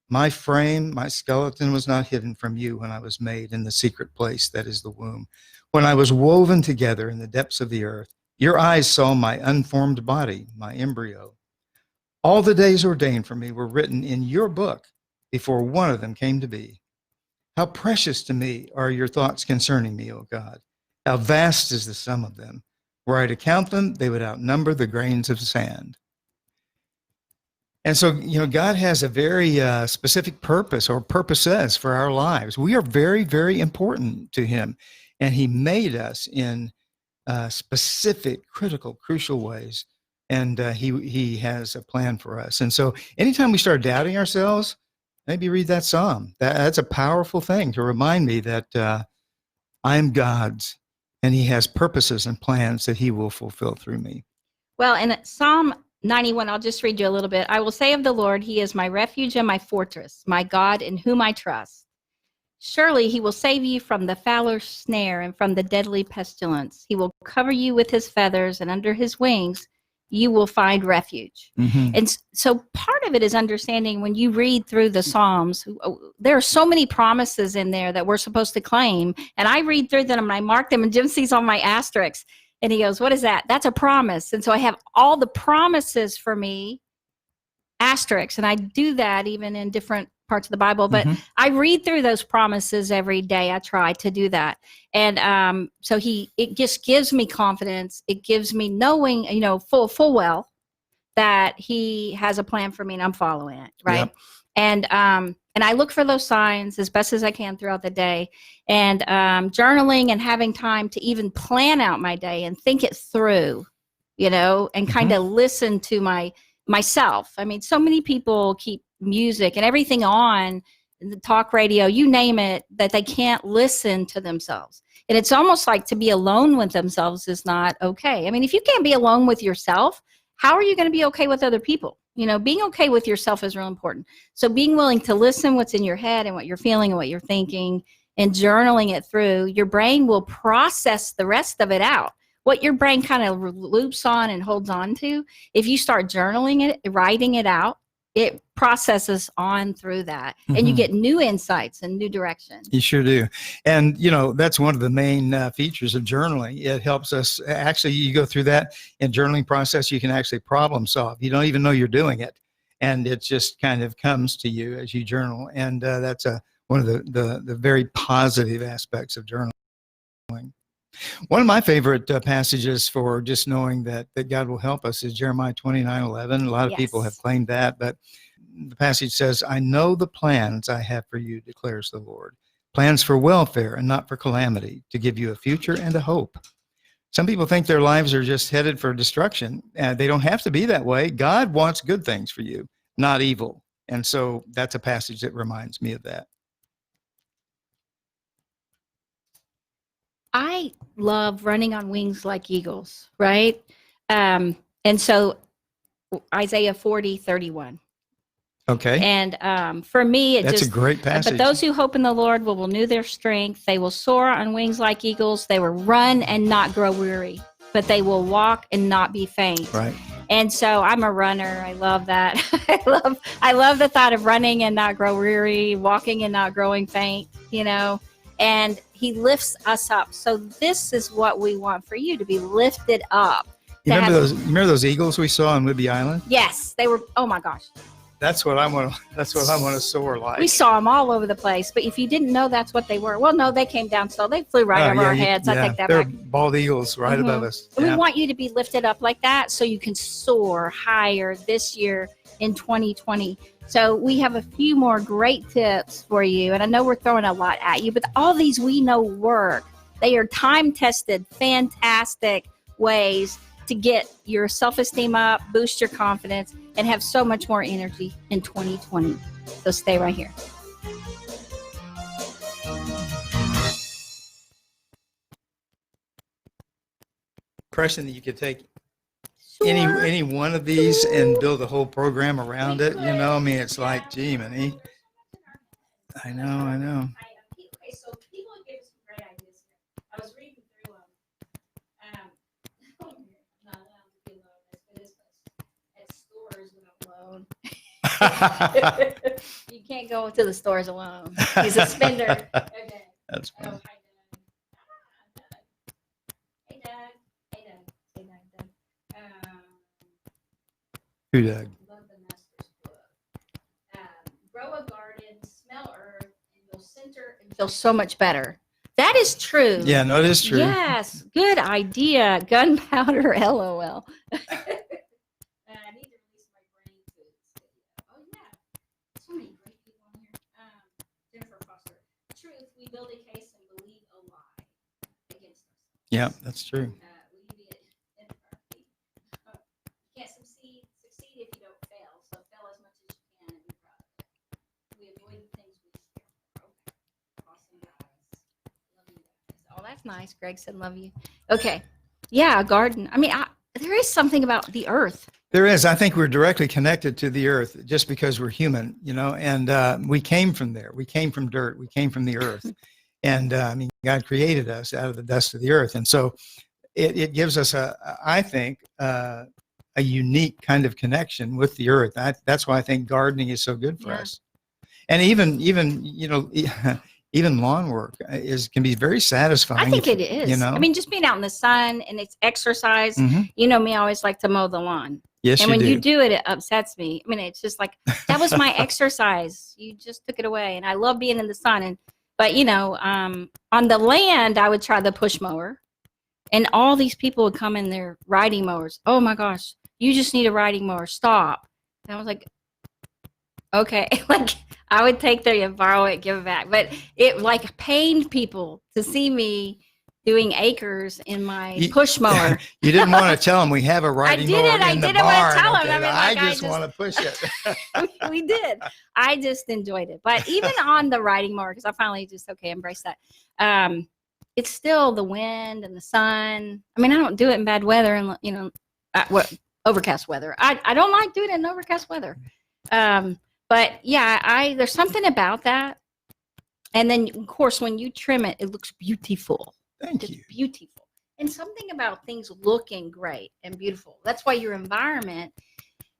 My frame, my skeleton was not hidden from you when I was made in the secret place that is the womb. When I was woven together in the depths of the earth, your eyes saw my unformed body, my embryo. All the days ordained for me were written in your book before one of them came to be. How precious to me are your thoughts concerning me, O God. How vast is the sum of them. Were I to count them, they would outnumber the grains of sand." And so, God has a very specific purpose or purposes for our lives. We are very, very important to him. And he made us in specific, critical, crucial ways. And he has a plan for us. And so anytime we start doubting ourselves, maybe read that psalm. That's a powerful thing to remind me that I'm God's and he has purposes and plans that he will fulfill through me. Well, in Psalm 91, I'll just read you a little bit. "I will say of the Lord, he is my refuge and my fortress, my God in whom I trust. Surely he will save you from the fowler's snare and from the deadly pestilence. He will cover you with his feathers, and under his wings you will find refuge." Mm-hmm. And so part of it is understanding when you read through the Psalms, there are so many promises in there that we're supposed to claim. And I read through them and I mark them, and Jim sees all my asterisks. And he goes, "What is that?" That's a promise. And so I have all the promises for me, asterisks. And I do that even in different parts of the Bible. But I read through those promises every day. I try to do that. And so it just gives me confidence. It gives me knowing, full well that he has a plan for me and I'm following it. Right. Yep. And I look for those signs as best as I can throughout the day, and journaling and having time to even plan out my day and think it through, and kind of listen to myself. I mean, so many people keep music and everything on the talk radio, you name it, that they can't listen to themselves. And it's almost like to be alone with themselves is not okay. I mean, if you can't be alone with yourself, how are you going to be okay with other people? Being okay with yourself is real important. So being willing to listen what's in your head and what you're feeling and what you're thinking and journaling it through, your brain will process the rest of it out. What your brain kind of loops on and holds on to, if you start journaling it, writing it out, it processes on through that, and you get new insights and new direction. You sure do. And, that's one of the main features of journaling. It helps us. Actually, you go through that in journaling process, you can actually problem solve. You don't even know you're doing it. And it just kind of comes to you as you journal. And that's one of the very positive aspects of journaling. One of my favorite passages for just knowing that God will help us is Jeremiah 29:11. A lot of people have claimed that, but the passage says, "I know the plans I have for you, declares the Lord. Plans for welfare and not for calamity, to give you a future and a hope." Some people think their lives are just headed for destruction. They don't have to be that way. God wants good things for you, not evil. And so that's a passage that reminds me of that. I love running on wings like eagles, right? And so Isaiah 40:31. Okay. And for me, that's a great passage. "But those who hope in the Lord will renew their strength. They will soar on wings like eagles. They will run and not grow weary, but they will walk and not be faint." Right. And so I'm a runner. I love that. I love the thought of running and not grow weary, walking and not growing faint, and he lifts us up. So this is what we want for you, to be lifted up. You remember those eagles we saw on Whidbey Island? Yes, they were, oh my gosh. That's what I want to soar like. We saw them all over the place, but if you didn't know that's what they were, well, no, they came down slow. They flew right over our heads. I take that they're back. Bald eagles right above us. We want you to be lifted up like that so you can soar higher this year in 2020. So we have a few more great tips for you. And I know we're throwing a lot at you, but all these we know work. They are time-tested, fantastic ways to get your self-esteem up, boost your confidence, and have so much more energy in 2020. So stay right here. Question that you could take Sure. any one of these and build a whole program around We it. You know, I mean, it's could, like, yeah. gee, man, I know. Okay, so people gave us some great ideas here. I was reading through them. Not allowed to be alone as good as at stores when I'm alone. You can't go to the stores alone. He's a spender. Okay. That's Oh, funny. hi, Doug. Doug. Hey, Doug. Hey, Doug. Say Doug, Doug. Who, Doug? Love the master's book. Grow a garden, smell earth, and you'll center and feel so much better. That is true. Yeah, no, it is true. Yes, good idea. Gunpowder, LOL. I need to release my brain foods. Oh yeah, so many great people on here. Jennifer Foster. Truth, we build a case and believe a lie against ourselves. Yeah, that's true. We need it. You can't succeed if you don't fail. So fail as much as you can and be proud of it. We avoid the things we fear. Okay. Awesome guys. Love you guys. Oh, that's nice. Greg said love you. Okay. Yeah, a garden. I mean, there is something about the earth. There is. I think we're directly connected to the earth just because we're human, you know, and we came from there. We came from dirt. We came from the earth. And I mean, God created us out of the dust of the earth. And so it gives us I think, a unique kind of connection with the earth. That's why I think gardening is so good for Yeah. us. And even, you know, even lawn work can be very satisfying. I think it is. You know? I mean, just being out in the sun and it's exercise. Mhm. You know me, I always like to mow the lawn. Yes, And you when do. you do it, it upsets me. I mean, it's just like, that was my exercise. You just took it away. And I love being in the sun. But, you know, on the land, I would try the push mower. And all these people would come in their riding mowers. Oh, my gosh, you just need a riding mower. Stop. And I was like, okay. Like, I would take their, borrow it, give it back. But it, like, pained people to see me doing acres in my push mower. You didn't want to tell them we have a riding mower in the barn. I didn't want to tell them. Okay? I mean, I like, just want to push it. we did. I just enjoyed it. But even on the riding mower, because I finally just, embrace that. It's still the wind and the sun. I mean, I don't do it in bad weather and, you know, overcast weather. I don't like doing it in overcast weather. But yeah, there's something about that. And then, of course, when you trim it, it looks beautiful. Thank It's you. beautiful. And something about things looking great and beautiful. That's why your environment,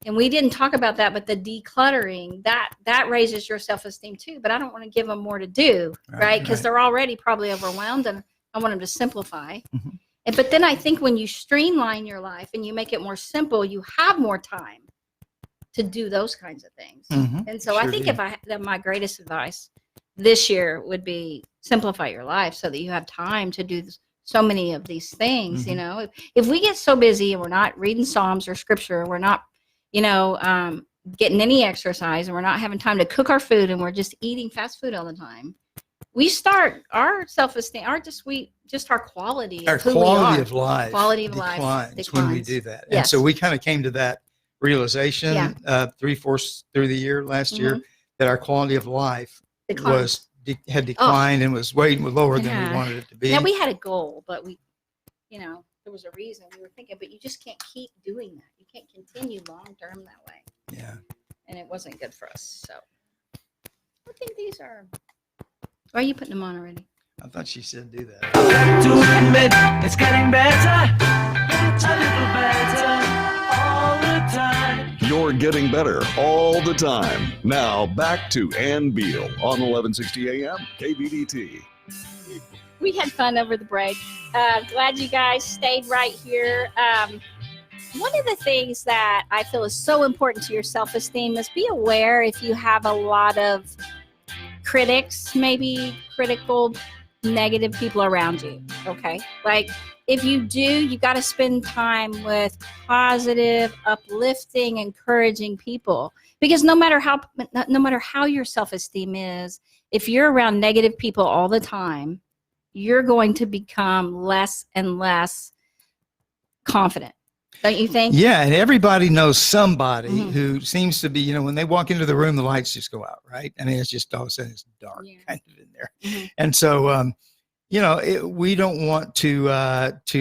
and we didn't talk about that, but the decluttering, that raises your self-esteem too. But I don't want to give them more to do, right? Because they're already probably overwhelmed, and I want them to simplify. Mhm. But then I think when you streamline your life and you make it more simple, you have more time to do those kinds of things. Mhm. And so I Sure think do. that my greatest advice this year would be simplify your life so that you have time to do so many of these things. Mhm. You know, if we get so busy and we're not reading Psalms or scripture, we're not, you know, getting any exercise, and we're not having time to cook our food, and we're just eating fast food all the time, we start our self-esteem, our quality Our of who quality we are. of life Quality of life declines when we declines. do that. And Yes. so we kind of came to that realization Yeah. 3/4 through the year last year, that our quality of life Declines. had declined and was way lower than Yeah. we wanted it to be. Now we had a goal, but we, you know, there was a reason we were thinking, but you just can't keep doing that. You can't continue long term that way. Yeah. And it wasn't good for us. So I think these are, why are you putting them on already? I thought she said do that. To admit it's getting better, a little better all the time. You're getting better all the time. Now back to Ann Beal on 1160 AM KBDT. We had fun over the break. Glad you guys stayed right here. One of the things that I feel is so important to your self-esteem is be aware if you have a lot of critics, maybe critical, negative people around you. Okay. Like if you do, you got to spend time with positive, uplifting, encouraging people, because no matter how your self-esteem is, if you're around negative people all the time, you're going to become less and less confident. Don't you think? Yeah, and everybody knows somebody Mhm. who seems to be, you know, when they walk into the room, the lights just go out, right? I mean, it's just all of a sudden it's dark Yeah. kind of in there. Mhm. And so, you know, we don't want to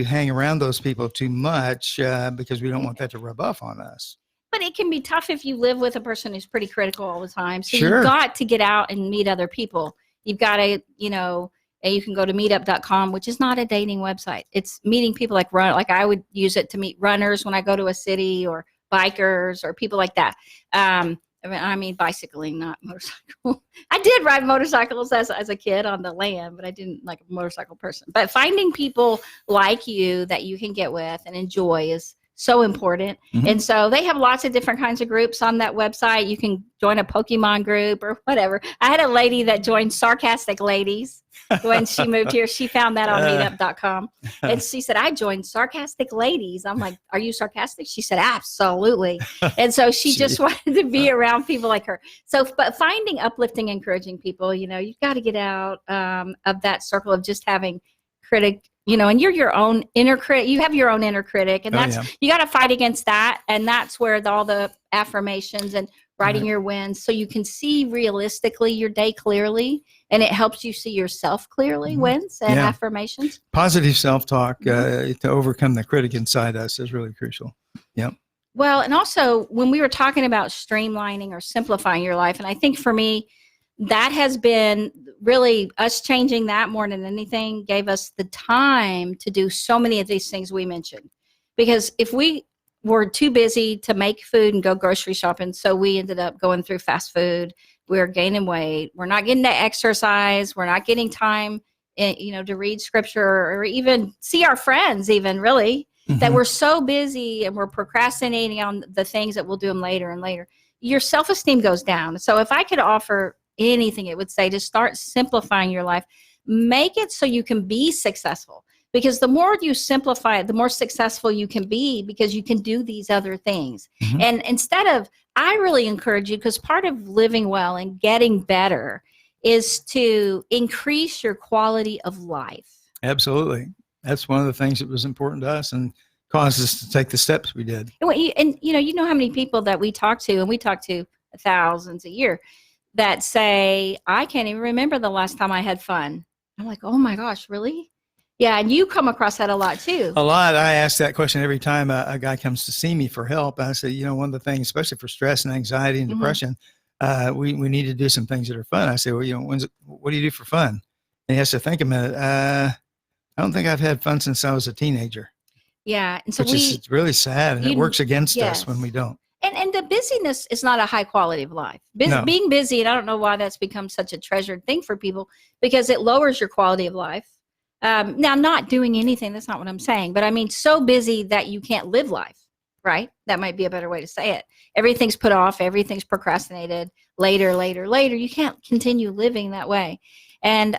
hang around those people too much because we don't want that to rub off on us. But it can be tough if you live with a person who's pretty critical all the time. So Sure. you've got to get out and meet other people. You've got to, you know, and you can go to meetup.com, which is not a dating website. It's meeting people like I would use it to meet runners when I go to a city, or bikers or people like that. I mean, bicycling, not motorcycle. I did ride motorcycles as a kid on the land, but I didn't like a motorcycle person. But finding people like you that you can get with and enjoy is so important. Mhm. And so they have lots of different kinds of groups on that website. You can join a Pokemon group or whatever. I had a lady that joined Sarcastic Ladies when she moved here. She found that on meetup.com. And she said, I joined Sarcastic Ladies. I'm like, are you sarcastic? She said, absolutely. And so she just wanted to be around people like her. So, but finding uplifting, encouraging people, you know, you've got to get out of that circle of just having critic, you know, and you're your own inner critic. You have your own inner critic, and that's, you got to fight against that. And that's where all the affirmations and writing your wins, so you can see realistically your day clearly, and it helps you see yourself clearly. Wins and affirmations. Positive self-talk to overcome the critic inside us is really crucial. Yep. Well, and also when we were talking about streamlining or simplifying your life, and I think for me, that has been really us changing that more than anything, gave us the time to do so many of these things we mentioned. Because if we were too busy to make food and go grocery shopping, so we ended up going through fast food, we're gaining weight, we're not getting to exercise, we're not getting time, you know, to read scripture or even see our friends, even really, that we're so busy and we're procrastinating on the things that we'll do them later and later. Your self-esteem goes down. So if I could offer anything, it would say to start simplifying your life. Make it so you can be successful, because the more you simplify it, the more successful you can be, because you can do these other things. And instead of, I really encourage you, because part of living well and getting better is to increase your quality of life. Absolutely. That's one of the things that was important to us and caused us to take the steps we did. And you know how many people that we talk to, and we talk to thousands a year, that say, I can't even remember the last time I had fun. I'm like, oh my gosh, really? Yeah, and you come across that a lot too. A lot. I ask that question every time a guy comes to see me for help. I say, you know, one of the things, especially for stress and anxiety and depression, we need to do some things that are fun. I say, well, you know, what do you do for fun? And he has to think a minute. I don't think I've had fun since I was a teenager. Yeah, and so it's really sad, and it works against us when we don't. And the busyness is not a high quality of life. Being busy, and I don't know why that's become such a treasured thing for people, because it lowers your quality of life. Now, not doing anything, that's not what I'm saying, but I mean, so busy that you can't live life, right? That might be a better way to say it. Everything's put off, everything's procrastinated, later. You can't continue living that way. And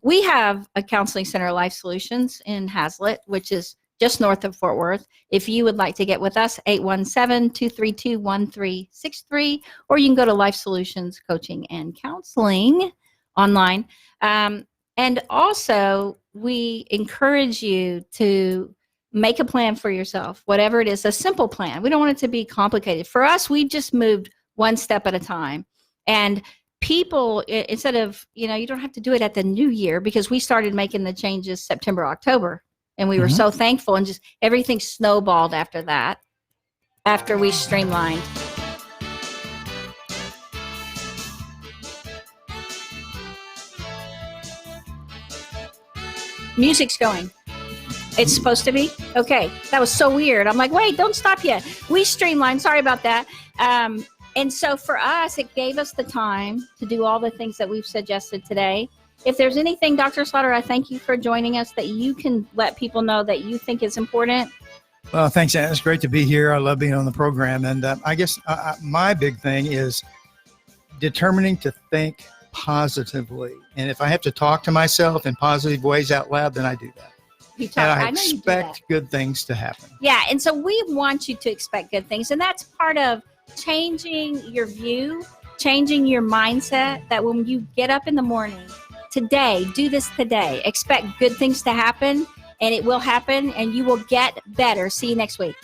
we have a counseling center, Life Solutions, in Hazlet, which is just north of Fort Worth. If you would like to get with us, 817-232-1363, or you can go to Life Solutions Coaching and Counseling online. And also, we encourage you to make a plan for yourself, whatever it is, a simple plan. We don't want it to be complicated. For us, we just moved one step at a time. And people, instead of, you know, you don't have to do it at the new year, because we started making the changes September, October. And we were so thankful, and just everything snowballed after that, after we streamlined. Music's going. It's supposed to be? Okay. That was so weird. I'm like, wait, don't stop yet. We streamlined. Sorry about that. And so for us, it gave us the time to do all the things that we've suggested today. If there's anything, Dr. Slaughter, I thank you for joining us, that you can let people know that you think is important. Well, thanks, Anna. It's great to be here. I love being on the program. And I guess my big thing is determining to think positively. And if I have to talk to myself in positive ways out loud, then I do that. I expect good things to happen. Yeah. And so we want you to expect good things. And that's part of changing your view, changing your mindset, that when you get up in the morning, today, do this today. Expect good things to happen, and it will happen, and you will get better. See you next week.